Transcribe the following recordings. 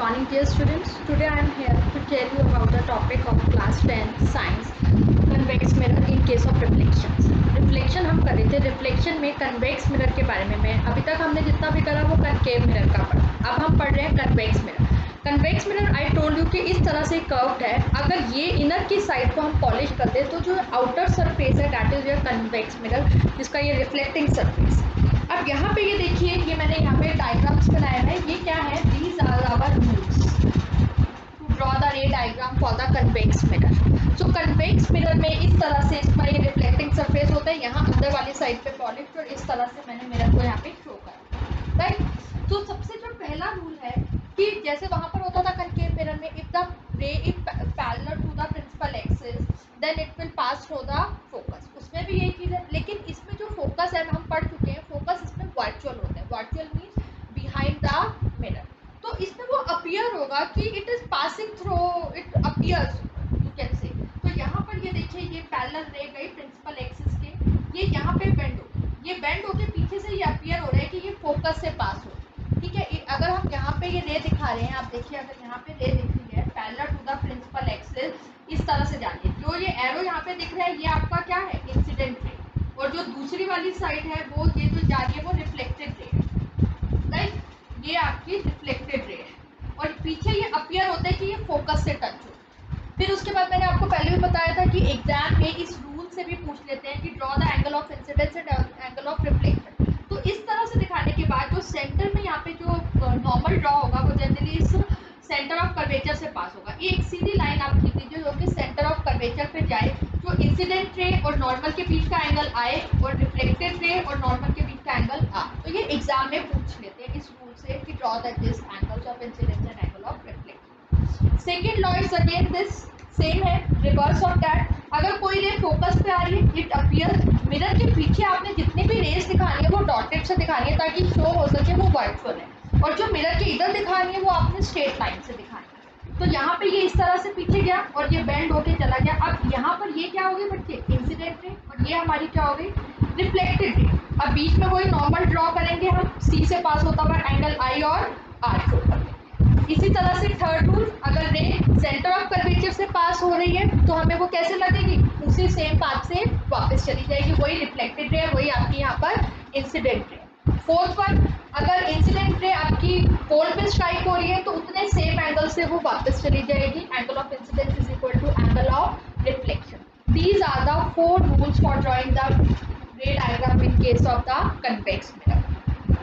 morning, dear students. Today I am here to tell you about the topic of class 10 science, convex mirror in case of reflections. Reflection हम कर रहे थे, reflection में convex mirror के बारे में अभी तक हमने जितना भी करा वो कनकेव मिरर का पढ़ा. अब हम पढ़ रहे हैं convex mirror. Convex mirror I told you कि इस तरह से कर्व्ड है. अगर ये इनर की साइड को हम पॉलिश कर दें तो जो आउटर सरफेस है that is your convex mirror, जिसका ये रिफ्लेक्टिंग सरफेस. अब यहाँ पे ये देखिए, ये मैंने यहाँ पे डायग्राम्स बनाया है. ये क्या है? These are our rules to draw the ray diagram for the convex mirror. So convex mirror में इस तरह से इसका ये रिफ्लेक्टिंग सरफेस होता है, यहाँ अंदर वाली साइड पे पॉलिश, और इस तरह से मैंने मिरर को यहाँ पे शो करा. राइट. तो सबसे जो पहला रूल है कि जैसे वहाँ पर होता था कनकेव मिरर में, if the ray is parallel to the principal axis then it will pass through the focus. उसमें भी यही चीज़ है, लेकिन इसमें जो फोकस है हम पढ़ चुके हैं, फोकस इसमें वर्चुअल होता है. Virtual means behind the mirror. तो इसमें वो अपीयर होगा कि it is passing through, it appears you can say. तो यहाँ पर ये देखिए, ये पैरेलल रे गई प्रिंसिपल एक्सिस के, ये यहाँ पे बेंड हो, ये बेंड होके पीछे से ये अपीयर हो रहा है कि ये फोकस से पास हो. ठीक है. अगर हम यहाँ पे ये रे दिखा रहे हैं, आप देखिए अगर यहाँ पे रे दिख रही है parallel to the principal axis, इस तरह से जा रही है. जो ये एरो यहाँ पे दिख रहा है ये आपका क्या है? Incident ray. और जो दूसरी वाली साइड है वो ये जो जा रही है वो रिफ्लेक्टेड रे है. राइट. ये आपकी रिफ्लेक्टेड रे है और पीछे ये अपीयर होता है कि ये फोकस से टच हो. फिर उसके बाद मैंने आपको पहले भी बताया था कि एग्जाम में इस रूल से भी पूछ लेते हैं कि draw the angle of incidence and angle of reflection. तो इस तरह से दिखाने के बाद जो सेंटर में यहाँ पे जो नॉर्मल ड्रॉ होगा वो जनरली इस सेंटर ऑफ कर्वेचर से पास होगा. ये एक सीधी लाइन आप खींच दीजिए जो कि सेंटर ऑफ कर्वेचर पे जाए, जो इंसिडेंट रे और नॉर्मल के बीच का एंगल आए और रिफ्लेक्टेड रे और नॉर्मल के बीच का एंगल आ. तो ये एग्जाम में पूछ लेते हैं इस रूल से कि draw the this angles of incidence and angle of reflection. Second law is again this same है, रिवर्स ऑफ दैट. अगर कोई रे फोकस पे आ रही है, इट अपीयर, मिरर के पीछे आपने जितनी भी रेस दिखानी है वो डॉटेड से दिखानी है ताकि शो हो सके वो वर्चुअल है, और जो मिरर के इधर दिखानी है वो आपने स्ट्रेट लाइन से दिखानी है. तो यहाँ पे ये इस तरह से पीछे गया और ये बेंड होके चला गया. अब यहाँ पर ये क्या हो गई बच्चे? इंसिडेंट रे, और ये हमारी क्या हो गई? Reflected ray. अब बीच में कोई नॉर्मल ड्रॉ करेंगे हम, सी से पास होता हुआ एंगल आई और आर शो करेंगे. इसी तरह से थर्ड रूल, अगर रे सेंटर ऑफ कर्वेचर से पास हो रही है तो हमें वो कैसे लगेगी? उसी सेम पाथ से वापस चली जाएगी. वही रिफ्लेक्टेड रे है, वही आपकी यहाँ पर इंसिडेंट रे. फोर्थ वन, अगर इंसिडेंट रे आपकी पोल पे स्ट्राइक हो रही है तो उतने सेम एंगल से वो वापस चली जाएगी. Angle of incidence is equal to angle of reflection. These are the 4 rules for drawing the ray diagram in case of the convex mirror.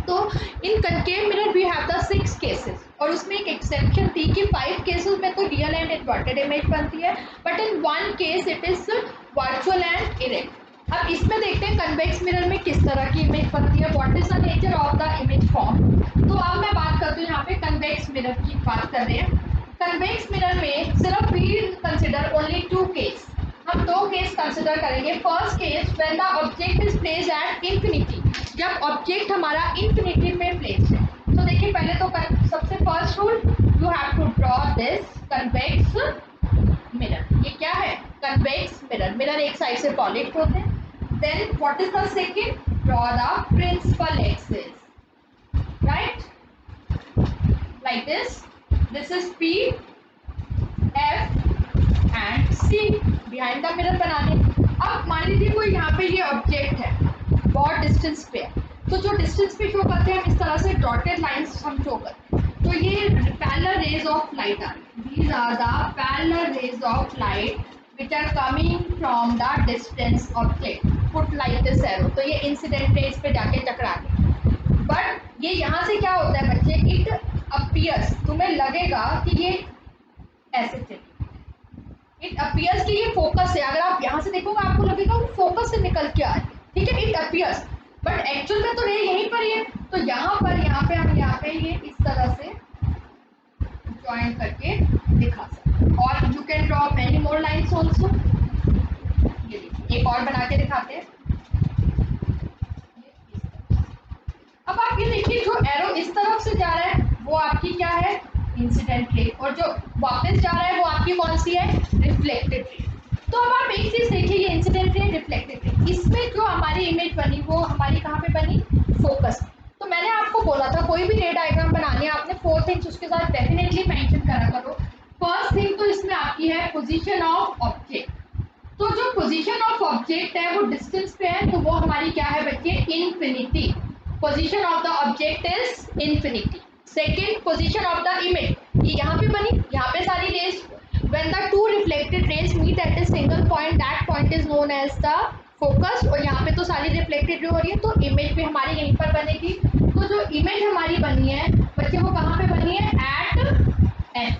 तो in concave mirror we have the 6 cases, और उसमें एक exception थी कि 5 cases में तो real and inverted image बनती है, but in 1 case it is virtual and erect. अब इसमें देखते हैं कन्वेक्स मिरर में किस तरह की इमेज बनती है, what is the nature of the image form. तो अब मैं बात करती हूँ, यहाँ पे कन्वेक्स मिरर की बात कर रहे हैं. कन्वेक्स मिरर में सिर्फ वी कंसिडर ओनली 2 केस. हम 2 केस कंसिडर करेंगे. First case when the object is placed at infinity, जब ऑब्जेक्ट हमारा इंफिनिटी में प्लेस है. तो देखिए पहले तो सबसे first rule, you have to draw this convex mirror. ये क्या है? Convex mirror. मिरर एक साइड से पॉलिश होते हैं. Then what is the second? Draw the principal axis. Right, like this. This is P, F and C. Behind the mirror बना दें. अब मान लीजिए कोई यहाँ पे ये ऑब्जेक्ट है, बहुत डिस्टेंस पे है, तो जो डिस्टेंस पे शो करते हैं हम इस तरह से डॉटेड लाइंस हम शो करते हैं. तो ये पैरेलल रेज ऑफ लाइट आ रही. These are the parallel rays of light which are coming from the distance object. Put like this arrow. तो ये इंसिडेंट रेज पे जाके टकरा गई. बट ये यहाँ से क्या होता है बच्चे? इट अपीयर्स, तुम्हें लगेगा कि ये ऐसे चली, इट अपीयर्स कि ये फोकस है. अगर आप यहाँ से देखोगे आपको लगेगा वो फोकस से निकल के आ रही है. ठीक है, इट अपीयर्स, बट एक्चुअल में तो रे यहीं पर ही है. तो यहाँ पे हम यहाँ पे ये इस तरह से ज्वाइन करके दिखा सकते हैं. और you can draw many more lines also. ये देखिए एक और बना के दिखाते हैं. अब आप ये देखिए जो एरो इस तरफ से जा रहा है वो आपकी क्या है? Incident ray. और जो वापस जा रहा है वो आपकी कौन सी है? Reflected ray. तो अब आप एक चीज देखिए, ये इंसिडेंट रे, रिफ्लेक्टेड रे, इसमें जो हमारी इमेज बनी वो हमारी कहाँ पे बनी? फोकस. तो मैंने आपको बोला था कोई भी रे डायग्राम बनानी है आपने 4 थिंग्स उसके साथ डेफिनेटली मेंशन करा करो। फर्स्ट थिंग तो इसमें आपकी है पोजीशन ऑफ ऑब्जेक्ट। तो जो पोजीशन ऑफ ऑब्जेक्ट है वो डिस्टेंस पे है, तो वो हमारी क्या है बच्चे, infinity. Position of the object is infinity. Second, position of the image, ये यहाँ पे बनी, यहाँ पे सारी rays, when the two reflected rays meet at a single point, that point is known as the focus. और यहाँ पे तो सारी रिफ्लेक्टेड हो रही है, तो इमेज भी हमारी यहीं पर बनेगी। तो जो इमेज हमारी बनी है बच्चे वो कहाँ पे बनी है, एट एन।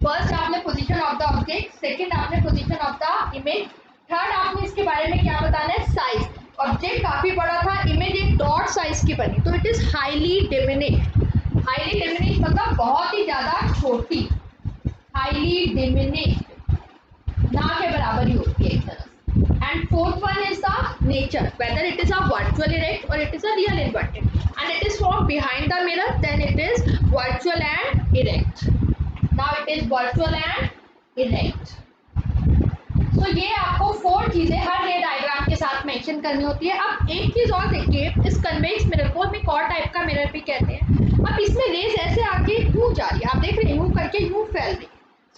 फर्स्ट आपने position of the object, second आपने position of the image, third आपने इसके बारे में क्या बताना है, साइज। ऑब्जेक्ट काफी बड़ा था, इमेज एक डॉट साइज की बनी, तो it is highly diminished. Highly diminished मतलब बहुत ही ज्यादा छोटी, हाईली डिमिनिश्ड, ना के बराबर ही होती है एक तरह से। And fourth one is the nature, whether it is a virtual erect और it is a real inverted, and it is from behind the mirror, then it is virtual and erect. Now it is virtual and erect. तो ये आपको 4 चीजें हर रे diagram के साथ mention करनी होती है। अब एक चीज और देखिए, इस कन्वेक्स मिरर को हम एक और टाइप का मिरर भी कहते हैं। अब इसमें रेज ऐसे आके यूं जा रही है, आप देख रहे हैं यूं करके यूं फैल रही है।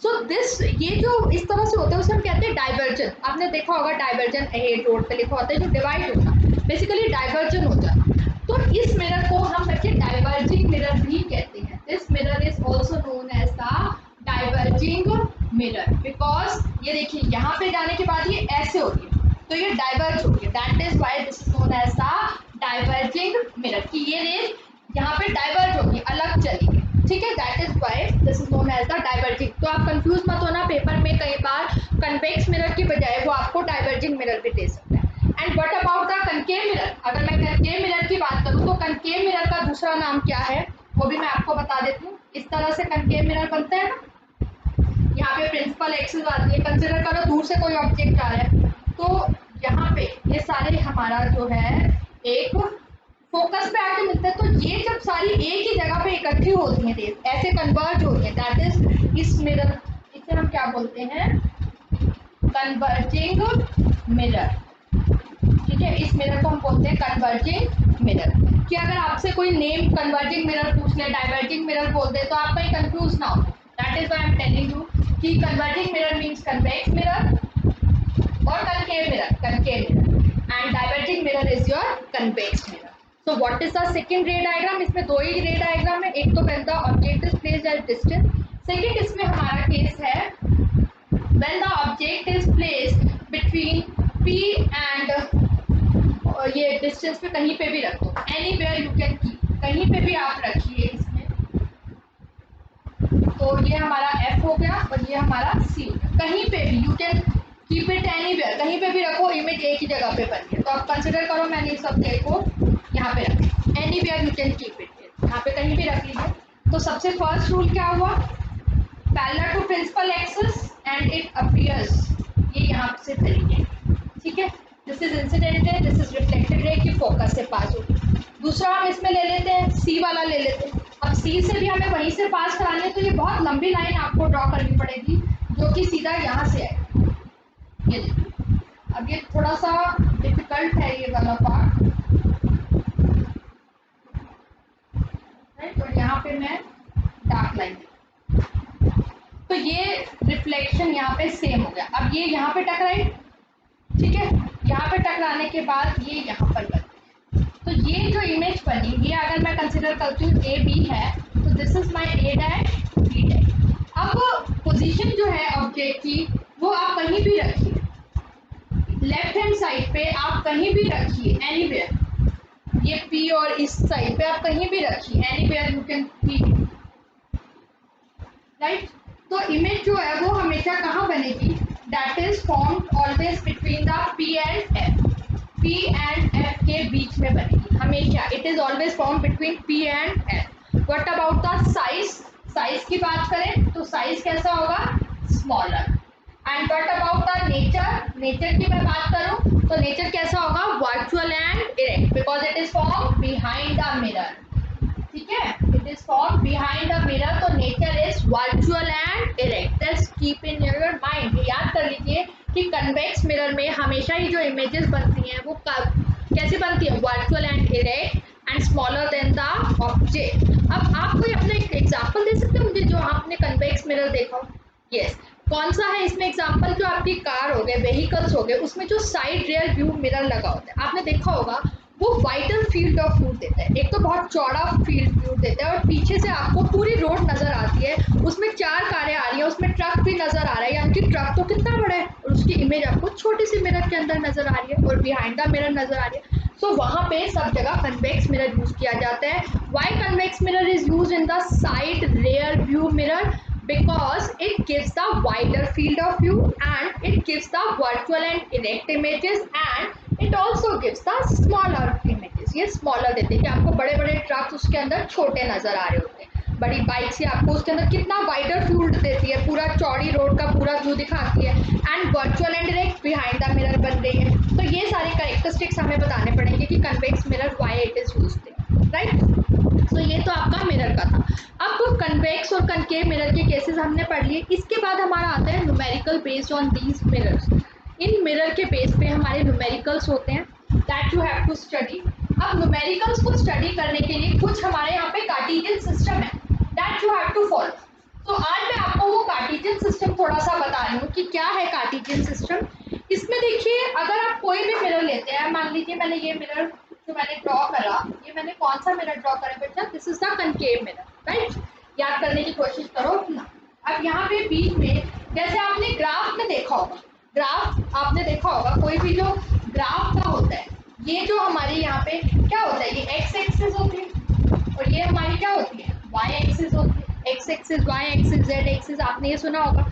सो दिस, ये जो इस तरह से होता है उसे हम कहते हैं डाइवर्जन। आपने देखा होगा डाइवर्जन अहेड रोड पे लिखा होता है, जो डिवाइड होता है, बेसिकली डाइवर्जन हो जाता। तो इस मिरर को हम बच्चे डाइवर्जिंग मिरर भी कहते हैं। This mirror is also known as the diverging mirror, because ये देखिए यहाँ पे जाने के बाद ये ऐसे हो रही है, तो ये डाइवर्ज हो गई, that is why this is known as the diverging mirror, कि ये रेज यहाँ पे डाइवर्ज होगी, अलग चली गई, ठीक है, that is why this is known as the diverging. तो आप कंफ्यूज मत होना, पेपर में कई बार कन्वेक्स मिरर की बजाय वो आपको डाइवर्जिंग मिरर भी दे सकता है। And what about the concave mirror, अगर मैं कनकेव मिरर की बात करूँ तो कनकेव मिरर का दूसरा नाम क्या है वो भी मैं आपको बता देती हूँ। इस तरह से कनकेव मिरर बनते हैं ना, यहाँ पे प्रिंसिपल एक्सिस आती है, कंसिडर करो दूर से कोई ऑब्जेक्ट आ रहा है, तो यहाँ पे ये सारे हमारा जो है एक फोकस पे आके मिलते हैं, तो ये जब सारी एक ही जगह पे इकट्ठी होती है रेज, ऐसे कन्वर्ज होती है, दैट इज इस मिरर, इसे हम क्या बोलते हैं, कन्वर्जिंग मिरर, ठीक है, इस मिरर को हम बोलते हैं कन्वर्जिंग मिरर। कि अगर आपसे कोई नेम कन्वर्जिंग मिरर पूछ ले, डाइवर्जिंग मिरर बोल दे, तो आप कहीं कंफ्यूज ना हो, that is why I am telling you कि converging mirror means convex mirror और concave mirror, and diverging mirror is your convex mirror. So what is the second ray diagram, इसमें 2 ही रे डायग्राम है, एक तो when the object is placed at distance, second इसमें हमारा case है when the object is placed between P and ये distance पे कहीं पे भी रख दो, एनीवेयर यू कैन कीप, कहीं पे भी आप रखिए इसमें, तो ये हमारा F हो गया और ये हमारा C हो गया, कहीं पे भी you can keep it anywhere, कहीं पे भी रखो, इमेज एक ही जगह पे बनी है, तो आप कंसिडर करो मैंने इस ऑब्जेक्ट को यहाँ पे रखा, anywhere you can keep it, यहाँ पे कहीं भी रख लीजिए। तो सबसे फर्स्ट रूल क्या हुआ, parallel to principal axis and it appears, ये यहाँ से चली गई, ठीक है, this is incident ray, this is reflected ray की फोकस से पास होगी। दूसरा हम इसमें ले लेते हैं, सी वाला ले लेते हैं। अब सी से भी हमें वहीं से पास करानी है, तो ये बहुत लंबी लाइन आपको ड्रॉ करनी पड़ेगी, जो कि सीधा यहाँ से आएगी, ये देखिए। अब ये थोड़ा सा डिफिकल्ट है ये वाला पार्ट, और यहाँ पे मैं डार्क लाइन, तो ये रिफ्लेक्शन यहाँ पे सेम हो गया। अब ये यहाँ पे टकराई, ठीक है, यहाँ पे टकराने के बाद ये यहाँ पर बनी, तो ये जो इमेज बनी, ये अगर मैं कंसिडर करती हूँ ए बी है, तो this is my A dash B dash. अब पोजीशन जो है ऑब्जेक्ट की वो आप कहीं भी रखिए, लेफ्ट हैंड साइड पे आप कहीं भी रखिए, एनीवेयर, ये P और इस साइड पे आप कहीं भी रखिए, anywhere you can keep, right. तो इमेज जो है वो हमेशा कहाँ बनेगी, that is formed always between the P and F, P and F के बीच में बनेगी हमेशा, it is always form between P and F। What about the size, size की बात करें तो साइज कैसा होगा, smaller. And what about the nature, nature की मैं बात करूं तो नेचर कैसा होगा, virtual and erect, because it is form behind the mirror, ठीक है, it is form behind the mirror, तो nature is virtual and erect, just keep in your mind, याद कर लीजिए कि कन्वेक्स मिरर में हमेशा ही जो इमेजेस बनती हैं वो कैसे बनती है, virtual and erect and smaller than the object. अब आप कोई अपना एग्जांपल दे सकते हैं मुझे जो आपने कन्वेक्स मिरर देखा हो? यस, कौन सा है इसमें एग्जांपल? जो आपकी कार हो गए, व्हीकल्स हो गए, उसमें जो साइड रियर व्यू मिरर लगा होता है, आपने देखा होगा, वो वाइडर फील्ड ऑफ व्यू देता है। एक तो बहुत चौड़ा फील्ड व्यू देता है और पीछे से आपको पूरी रोड नजर आती है, उसमें 4 कारें आ रही हैं, उसमें ट्रक भी नजर आ रहा है, यानी कि ट्रक तो कितना बड़ा है और उसकी इमेज आपको छोटी सी मिरर के अंदर नजर आ रही है और बिहाइंड द मिरर नजर आ रही है। सो वहां पे सब जगह कन्वेक्स मिरर यूज किया जाता है। Why convex mirror is use in the side rear view mirror? Because it gives the wider field of view and it gives the virtual and erect images and it also gives the smaller images। ये smaller देते हैं कि आपको बड़े बड़े trucks उसके अंदर छोटे नजर आ रहे होते हैं, बड़ी बाइक से आपको उसके अंदर कितना वाइडर फील्ड देती है, पूरा चौड़ी रोड का पूरा व्यू दिखाती है and virtual and direct behind the mirror बन रही है। तो ये सारे कैरेक्टरिस्टिक्स हमें बताने पड़ेंगे कि convex mirror why it is used, right? तो ये तो आपका मिरर का था। अब कन्वेक्स और कनकेव मिरर के केसेस हमने पढ़ लिए। इसके बाद हमारा आता है numerical based on these mirrors. इन मिरर के बेस पे हमारे न्यूमेरिकल्स होते हैं that you have to study. अब न्यूमेरिकल्स को स्टडी करने के लिए कुछ हमारे यहाँ पे कार्टेशियन सिस्टम है that you have to follow. तो आज मैं आपको वो कार्टेशियन सिस्टम थोड़ा सा बता रही हूँ कि क्या है कार्टेशियन सिस्टम। इसमें देखिए, अगर आप कोई भी मिरर लेते हैं, मान लीजिए मैंने ये मिरर जो मैंने ड्रॉ करा, ये मैंने कौन सा मिरर ड्रॉ करा बेटा? This is the concave mirror, right? याद करने की कोशिश करो अपना। अब यहाँ पे बीच में, जैसे आपने ग्राफ में देखा होगा, ग्राफ आपने देखा होगा, कोई भी जो ग्राफ का होता है, ये जो हमारे यहाँ पे क्या होता है, ये एक्स एक्सिस होती है और ये हमारी क्या होती है, वाई एक्सिस होती है। X axis, Y axis, Z axis, आपने ये सुना होगा।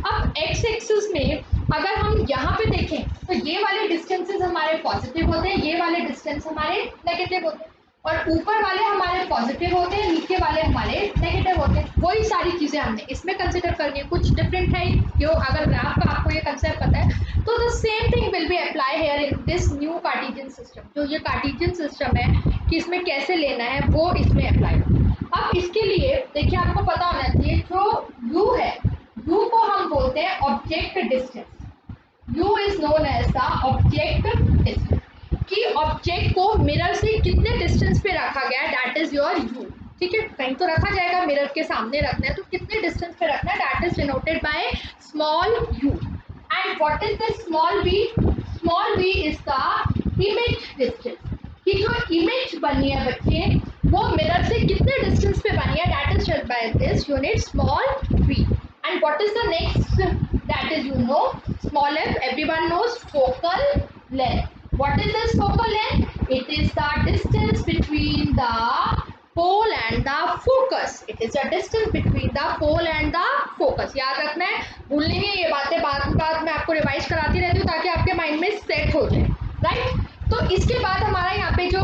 अब एक्स एक्सिस में अगर हम यहाँ पे देखें तो ये वाले डिस्टेंसेस हमारे पॉजिटिव होते हैं, ये वाले डिस्टेंस हमारे नेगेटिव होते हैं और ऊपर वाले हमारे पॉजिटिव होते हैं, नीचे वाले हमारे नेगेटिव होते हैं। वही सारी चीजें हमने इसमें कंसिडर करनी है। कुछ डिफरेंट है जो, अगर ग्राफ का आपको ये कंसेप्ट पता है तो the same thing will be apply here in this new Cartesian system. जो ये कार्टेशियन सिस्टम है कि इसमें कैसे लेना है वो इसमें अप्लाई होगा। अब इसके लिए देखिए, आपको पता होना चाहिए जो यू है, यू को हम बोलते हैं object distance. U is known as the object distance, कि ऑब्जेक्ट को मिरर से कितने डिस्टेंस पे रखा गया है, दैट इज योर U। ठीक है, कहीं तो रखा जाएगा, मिरर के सामने रखना है तो कितने डिस्टेंस पे रखना है, that is denoted by small u। And what is the small v? Small v is the image distance, कि जो इमेज बनी है बच्चे वो मिरर से कितने डिस्टेंस पे बनी है, that is by this unit small v। And what is the next? That is, you know, small f. Everyone knows focal length. What is this focal length? It is the distance between the pole and the focus. It is the distance between the pole and the focus. याद रखना है, भूलनी नहीं ये बातें, बाद में आपको रिवाइज कराती रहती हूँ ताकि आपके माइंड में सेट हो जाए, राइट? तो इसके बाद हमारा यहाँ पे जो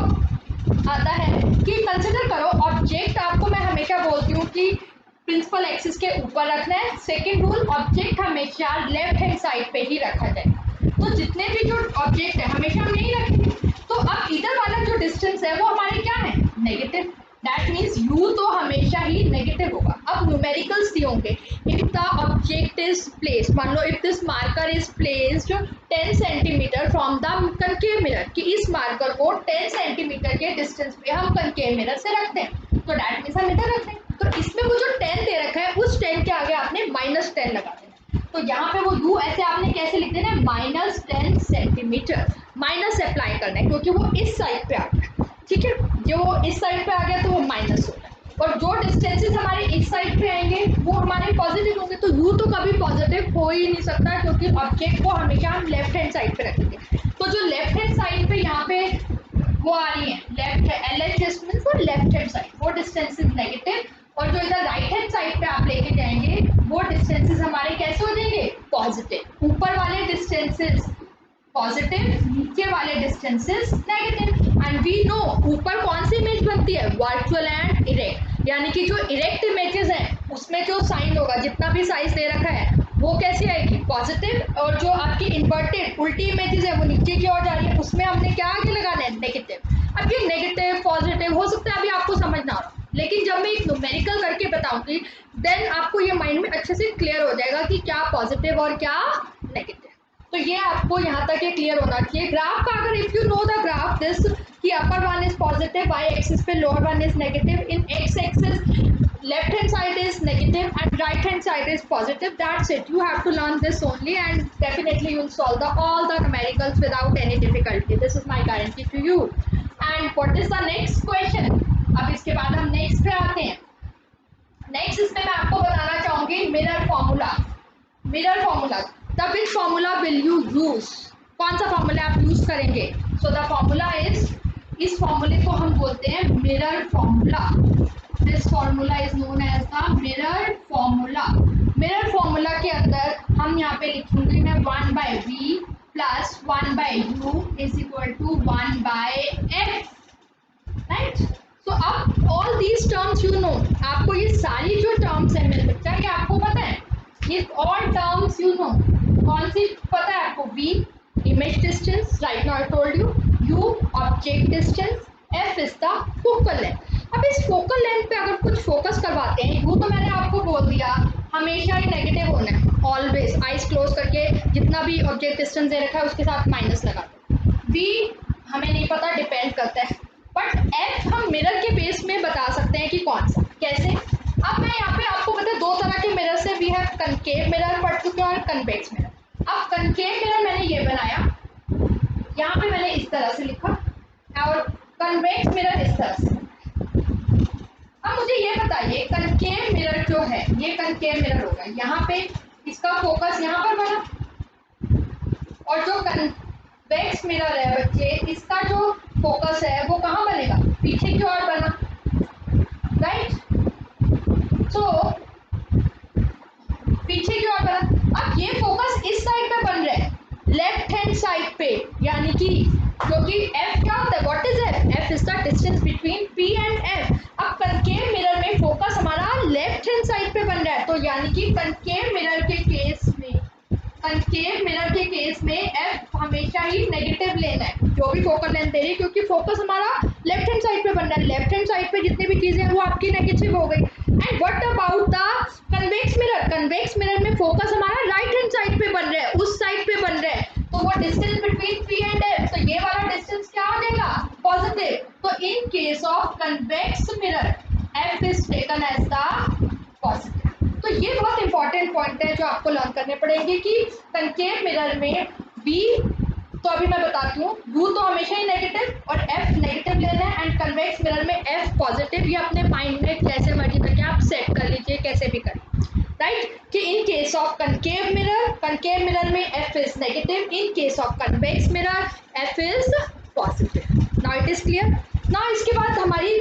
आता है कि कंसिडर करो ऑब्जेक्ट, आपको मैं हमेशा बोलती हूँ कि प्रिंसिपल एक्सिस के ऊपर रखना है। सेकेंड रूल, ऑब्जेक्ट हमेशा लेफ्ट हैंड साइड पे ही रखा जाए। तो जितने भी जो ऑब्जेक्ट है हमेशा हम यही रखेंगे। तो अब इधर वाला जो डिस्टेंस है वो हमारे क्या है, नेगेटिव। दैट मीन्स यू तो हमेशा ही नेगेटिव होगा। अब न्यूमेरिकल्स दिए होंगे, if the object is place, मान लो if this marker is placed 10 centimetre from the concave mirror, कि इस मार्कर को 10 सेंटीमीटर के डिस्टेंस पे हम कनकेव मिरर से रखते हैं, तो दैट मीन्स हम इधर रखते हैं। तो इसमें वो जो 10 दे रखा है उस 10 के आगे आपने -10 लगा देना। तो यहाँ पे वो u ऐसे आपने कैसे लिख देना, -10 सेंटीमीटर, माइनस अप्लाई करना है क्योंकि वो इस साइड पे आ गया। ठीक है, जो वो इस साइड पे आ गया तो वो माइनस होगा और जो डिस्टेंसेस हमारे इस साइड पे आएंगे वो हमारे पॉजिटिव होंगे। तो u तो कभी पॉजिटिव हो ही नहीं सकता क्योंकि ऑब्जेक्ट को हमेशा हम लेफ्ट हैंड साइड पे रखेंगे। तो जो लेफ्ट हैंड साइड पे यहाँ पे वो आ रही है लेफ्ट LH डिस्टेंस और लेफ्ट हैंड साइड, वो डिस्टेंस इज नेगेटिव, और जो इधर राइट हैंड साइड पे आप लेके जाएंगे वो डिस्टेंसेस हमारे कैसे हो जाएंगे, पॉजिटिव। ऊपर वाले डिस्टेंसेस पॉजिटिव, नीचे वाले distances negative. And we know ऊपर कौन सी इमेज बनती है, वर्चुअल एंड इरेक्ट, यानी कि जो इरेक्ट इमेजेस हैं उसमें जो साइन होगा, जितना भी साइज दे रखा है वो कैसी आएगी, पॉजिटिव, और जो आपकी इन्वर्टेड उल्टी इमेजेस है वो नीचे की ओर जा रही है, उसमें हमने क्या आगे लगाना है, नेगेटिव। अब ये नेगेटिव पॉजिटिव हो सकता है अभी आपको समझ ना आ रहा, लेकिन जब मैं एक न्यूमेरिकल करके बताऊंगी देन आपको ये माइंड में अच्छे से क्लियर हो जाएगा कि क्या पॉजिटिव और क्या नेगेटिव। तो ये आपको यहाँ तक ये क्लियर होना चाहिए। ग्राफ का अगर if you know the graph this, कि upper one is positive Y axis पे, lower one is negative, in X axis left hand side is negative and right hand side is positive. That's it. You have to learn this only and definitely you'll solve all the numericals without any difficulty. This is my guarantee to you. And what is the next question? अब इसके बाद हम next पे आते हैं. Next इसमें मैं आपको बताना चाहूंगी mirror formula. Mirror formula, the which formula will you use, कौन सा फॉर्मूला आप यूज करेंगे. सो द फॉर्मूला इज, इस फॉर्मूले को हम बोलते हैं mirror formula. This formula is known as the mirror formula. Mirror formula के अंदर हम यहाँ पे लिखूंगी मैं 1/v plus 1/u is equal to 1/f. Right. तो अब all these terms you know, आपको ये सारी जो टर्म्स है मेरे बच्चा, ये आपको पता है, ये ऑल टर्म्स यू नो. कौन सी पता है आपको? v image distance, right now I told you. u object distance, f is the focal length. अब इस फोकल लेंथ पे अगर कुछ फोकस करवाते हैं, u तो मैंने आपको बोल दिया हमेशा ही नेगेटिव होना है, ऑलवेज. आइज क्लोज करके जितना भी ऑब्जेक्ट डिस्टेंस दे रखा है उसके साथ माइनस लगा दो. v हमें नहीं पता, डिपेंड करता है. बट f हम मिरर के बेस में बता सकते हैं कि कौन सा, कैसे. अब मैं यहाँ पे आपको पता है दो तरह के मिरर से, वी हैव कनकेव मिरर पढ़ चुके हैं और कन्वेक्स मिरर. अब कनकेव मिरर मैंने ये बनाया, यहाँ पे मैंने इस तरह से लिखा, और कन्वेक्स मिरर इस तरह से. अब मुझे ये बताइए, कनकेव मिरर जो है, ये कनकेव मिरर होगा, यहाँ पे इसका फोकस यहाँ पर बना, और जो कन्वेक्स मिरर है बच्चे, इसका जो फोकस है वो कहाँ बनेगा? पीछे की ओर बना. राइट. सो पीछे की ओर बना. अब ये फोकस इस साइड पे बन रहा है, लेफ्ट हैंड साइड पे, यानी कि क्योंकि f क्या होता है? What is f? f is the distance between p and f. अब कनकेव मिरर में फोकस हमारा लेफ्ट हैंड साइड पे बन रहा है, तो यानी कि कनकेव मिरर के केस में, कनकेव मिरर के केस में f हमेशा ही नेगेटिव लेना है, जो भी फोकल लेंथ दे रही है, क्योंकि फोकस हमारा लेफ्ट हैंड साइड पे बन रहा है. लेफ्ट हैंड साइड पे जितनी भी चीजें हैं वो आपकी नेगेटिव हो गई. And what about the convex mirror? Convex mirror में फोकस हमारा राइट हैंड साइड पे बन रहा है, उस साइड पे बन रहा है, तो वो distance between p and f, तो ये वाला डिस्टेंस क्या आ जाएगा? पॉजिटिव. तो in case of convex mirror f is taken as the positive. तो ये बहुत इंपॉर्टेंट पॉइंट है जो आपको लर्न करने पड़ेंगे कि कनकेव मिरर में v, तो अभी मैं बताती हूँ, u तो हमेशा ही नेगेटिव और f नेगेटिव लेना है, एंड कन्वेक्स मिरर में f पॉजिटिव. ये अपने माइंड में जैसे मर्जी करके आप सेट कर लीजिए, कैसे भी करें. राइट. कि इन केस ऑफ कनकेव मिरर में f is negative, in case of convex mirror f is positive. Now it is clear. Now इसके बाद हमारी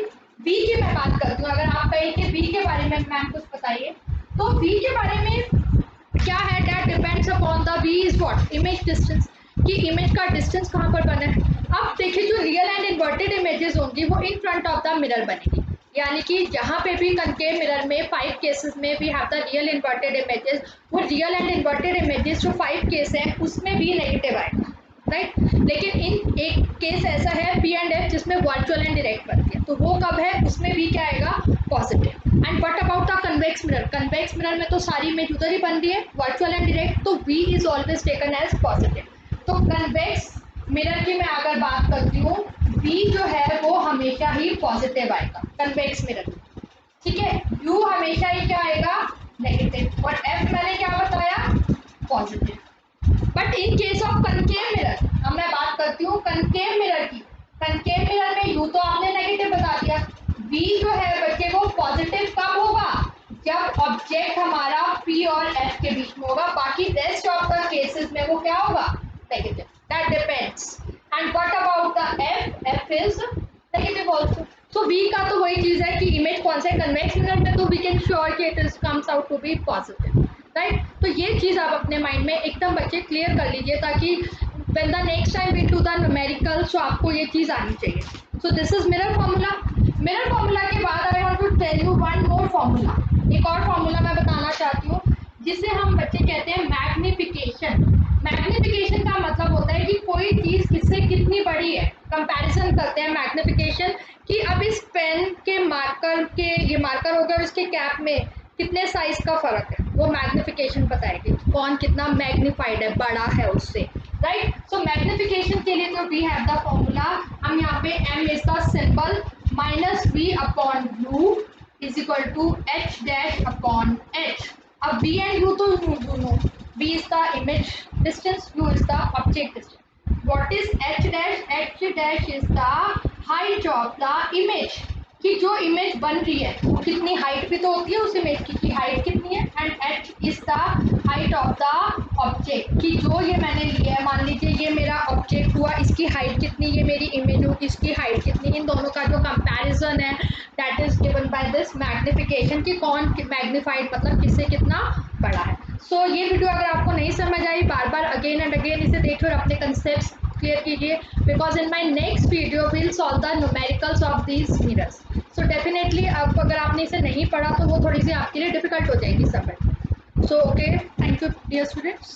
v की मैं बात करती हूँ. अगर आप कहेंगे v के बारे में मैम कुछ बताइए, तो v के बारे में क्या है? That depends upon the v is what? Image distance, कि इमेज का डिस्टेंस कहाँ पर बना है. अब देखिए, जो रियल एंड इन्वर्टेड इमेजेस होंगी वो in front of the mirror बनेगी, यानी कि जहाँ पे भी कनकेव मिरर में 5 केसेस में we have the real inverted images, वो रियल एंड इन्वर्टेड इमेजेस जो 5 केस हैं उसमें भी नेगेटिव आएगा. राइट. लेकिन इन एक केस ऐसा है p एंड f जिसमें वर्चुअल एंड डायरेक्ट बनती है, तो वो कब है? उसमें भी क्या आएगा? Positive. And what about the convex mirror? Convex mirror में तो सारी इमेज उधर ही बन रही है, वर्चुअल एंड डायरेक्ट, तो v is always taken as positive. तो कन्वेक्स मिरर की मैं अगर बात करती हूँ, v जो है वो हमेशा ही पॉजिटिव आएगा कन्वेक्स मिरर. ठीक है. u हमेशा ही क्या आएगा? नेगेटिव. और f मैंने क्या बताया? Positive. But in case of concave mirror, अब मैं बात करती हूँ कनकेव मिरर की. कनकेव मिरर में u तो आपने नेगेटिव बता दिया, v जो है बच्चे वो पॉजिटिव कब होगा? जब ऑब्जेक्ट हमारा p और f के बीच में होगा. बाकी रेस्ट ऑफ द केसेस में वो क्या होगा? Negative. That depends. And what about the f? f is negative also. तो v का तो वही चीज है कि इमेज कौन से कन्वेक्स मिरर में, तो वी कैन श्योर कि it is comes out to be positive. Right. तो ये चीज़ आप अपने माइंड में एकदम बच्चे क्लियर कर लीजिए, ताकि when the next time we do the numericals, तो आपको ये चीज़ आनी चाहिए. So this is mirror formula. Mirror formula के बाद I want to tell you one more formula. एक और फॉर्मूला मैं बताना चाहती हूँ, जिसे हम बच्चे कहते हैं मैग्निफिकेशन. मैग्निफिकेशन का मतलब होता है कि कोई चीज़ किससे कितनी बड़ी है, कंपैरिजन करते हैं मैग्निफिकेशन, कि अब इस पेन के मार्कर के, ये मार्कर हो गया, उसके कैप में कितने साइज का फर्क है, वो मैग्निफिकेशन बताएगी कौन कितना मैग्निफाइड है, बड़ा है उससे. राइट. सो मैग्निफिकेशन के लिए जो वी हैव द फॉर्मूला, हम यहाँ पे m is the symbol, -v/u is equal to h dash upon h. अब v and u तो you know, v is the image distance, u is the object distance. What is h dash? H dash is the height of the image. कि जो image बन रही है वो कितनी height भी तो होती है उस इमेज की हाइट कितनी है. And h is the height of the object कि जो ये मैंने लिया है, मान लीजिए ये मेरा ऑब्जेक्ट हुआ, इसकी हाइट कितनी, ये मेरी इमेज होगी, इसकी हाइट कितनी, इन दोनों का जो कंपैरिजन है that is given by this magnification कि कौन मैग्नीफाइड मतलब किससे कितना बड़ा है. सो ये वीडियो अगर आपको नहीं समझ आई, बार बार अगेन एंड अगेन इसे देखिए और अपने कंसेप्ट क्लियर कीजिए, because in my next video will solve the numericals of these mirrors. So definitely अब अगर आपने इसे नहीं पढ़ा तो वो थोड़ी सी आपके लिए डिफिकल्ट हो जाएगी समझ. So okay, thank you dear students.